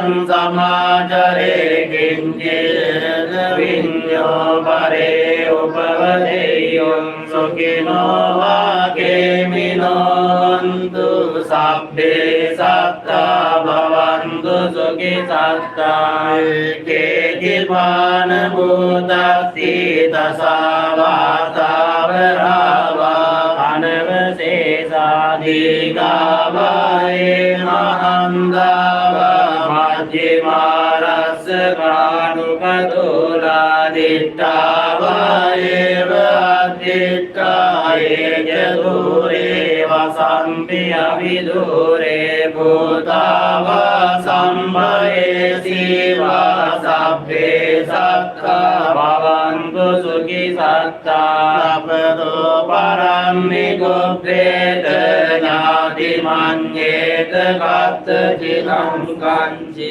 समाचरे किञ्चित् विඤ्ඤो परे उपवदेयं सुखिनो वाकेमिनो हन्तु सब्बे सत्ता भवन्तु सुखी सत्ता केचिपान भूतस्ति तसावातावरावा अनवशेषाधिकावाये महन्दावा मध्यमारस कानुकदोलादिष्टावायेव अदिष्टाये दूरे वसन्ति अविदूरे भूतावा सम्भये शिवा सब्बे सत्ता भवन्तु सुखी सत्ता तपदो परं निगुप्तेत ज्ञातिमन्येत कथचिदं कञ्चित्